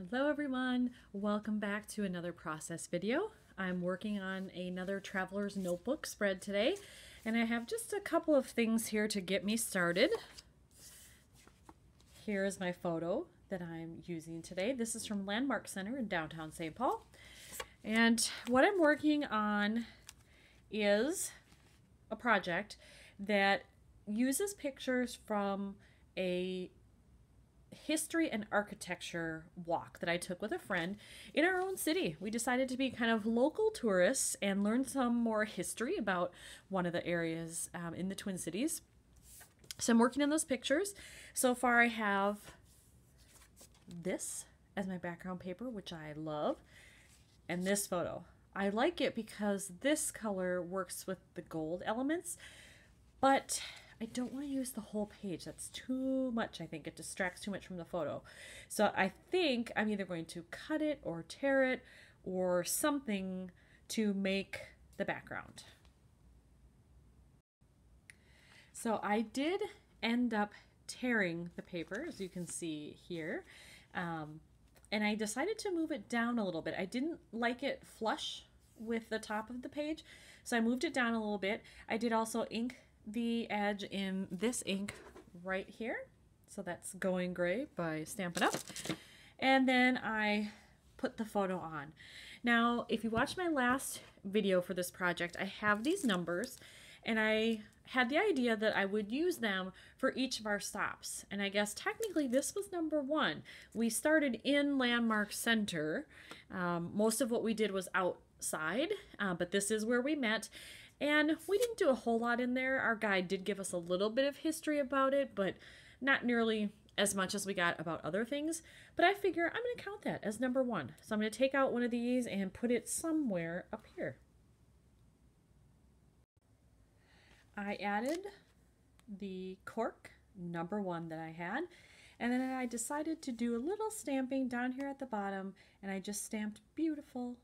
Hello everyone, welcome back to another process video. I'm working on another traveler's notebook spread today, and I have just a couple of things here to get me started. Here is my photo that I'm using today. This is from Landmark Center in downtown St. Paul. And what I'm working on is a project that uses pictures from a history and architecture walk that I took with a friend in our own city. We decided to be kind of local tourists and learn some more history about one of the areas in the Twin Cities. So I'm working on those pictures. So far I have this as my background paper, which I love, and this photo. I like it because this color works with the gold elements, but I don't want to use the whole page. That's too much, I think. It distracts too much from the photo. So I think I'm either going to cut it or tear it or something to make the background. So I did end up tearing the paper, as you can see here. And I decided to move it down a little bit. I didn't like it flush with the top of the page, so I moved it down a little bit. I did also ink the edge in this ink right here, so that's Going Gray by Stampin' Up, and then I put the photo on. Now if you watched my last video for this project, I have these numbers, and I had the idea that I would use them for each of our stops, and I guess technically this was number 1. We started in Landmark Center. Most of what we did was outside, but this is where we met. And we didn't do a whole lot in there. Our guide did give us a little bit of history about it, but not nearly as much as we got about other things. But I figure I'm going to count that as number 1. So I'm going to take out one of these and put it somewhere up here. I added the cork, number 1 that I had, and then I decided to do a little stamping down here at the bottom, and I just stamped beautiful,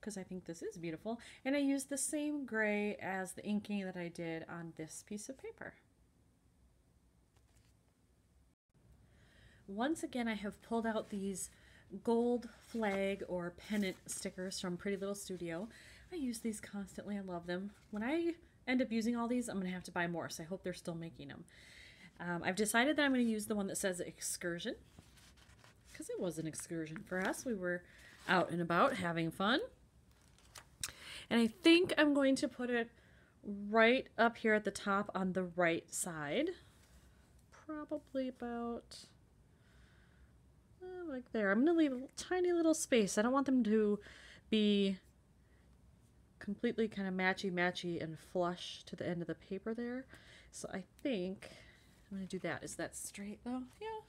because I think this is beautiful, and I used the same gray as the inking that I did on this piece of paper. Once again, I have pulled out these gold flag or pennant stickers from Pretty Little Studio. I use these constantly. I love them. When I end up using all these, I'm going to have to buy more, so I hope they're still making them. I've decided that I'm going to use the one that says excursion, because it was an excursion for us. We were out and about having fun. And I think I'm going to put it right up here at the top on the right side. Probably about like there. I'm going to leave a tiny little space. I don't want them to be completely kind of matchy-matchy and flush to the end of the paper there. So I think I'm going to do that. Is that straight though? Yeah,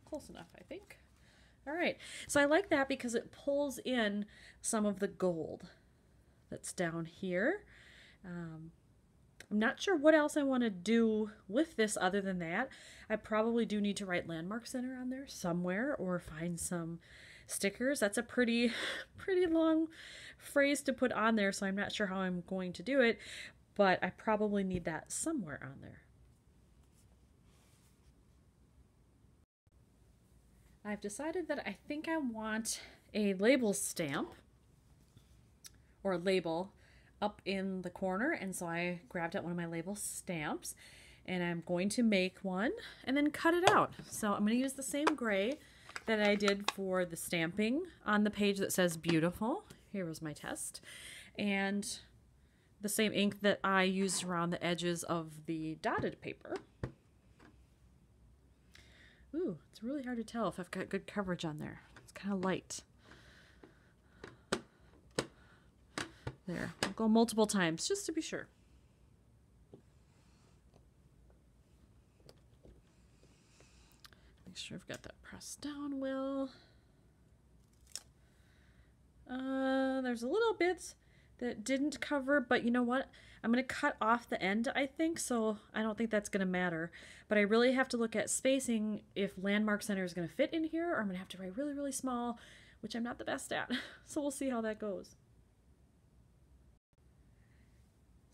close enough, I think. All right. So I like that because it pulls in some of the gold that's down here. I'm not sure what else I want to do with this other than that. I probably do need to write Landmark Center on there somewhere or find some stickers. That's a pretty long phrase to put on there, so I'm not sure how I'm going to do it, but I probably need that somewhere on there. I've decided that I think I want a label stamp or a label up in the corner, and so I grabbed out one of my label stamps, and I'm going to make one and then cut it out. So I'm going to use the same gray that I did for the stamping on the page that says beautiful. Here was my test. And the same ink that I used around the edges of the dotted paper. Ooh, it's really hard to tell if I've got good coverage on there. It's kind of light. There, I'll go multiple times just to be sure. Make sure I've got that pressed down well. There's a little bit that didn't cover, but you know what? I'm going to cut off the end, I think, so I don't think that's going to matter. But I really have to look at spacing if Landmark Center is going to fit in here, or I'm going to have to write really, really small, which I'm not the best at. So we'll see how that goes.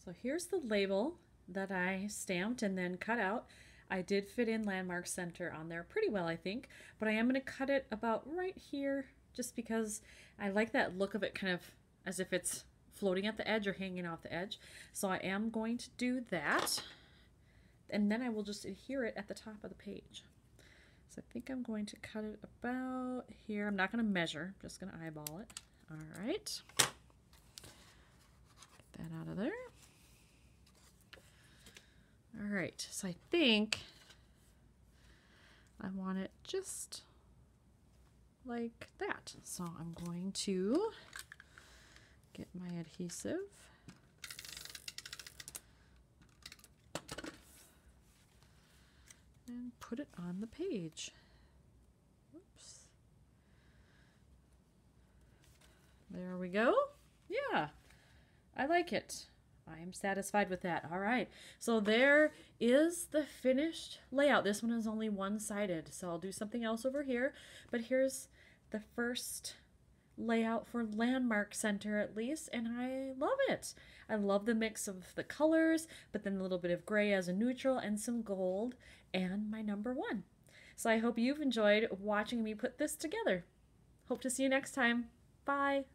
So here's the label that I stamped and then cut out. I did fit in Landmark Center on there pretty well, I think, but I am going to cut it about right here just because I like that look of it kind of as if it's floating at the edge or hanging off the edge. So I am going to do that, and then I will just adhere it at the top of the page. So I think I'm going to cut it about here. I'm not going to measure, I'm just going to eyeball it. All right. Get that out of there. All right, so I think I want it just like that. So I'm going to get my adhesive and put it on the page. Whoops. There we go. Yeah, I like it. I am satisfied with that. All right, so there is the finished layout. This one is only one-sided, so I'll do something else over here. But here's the first layout for Landmark Center, at least, and I love it. I love the mix of the colors, but then a little bit of gray as a neutral and some gold, and my number one. So I hope you've enjoyed watching me put this together. Hope to see you next time. Bye.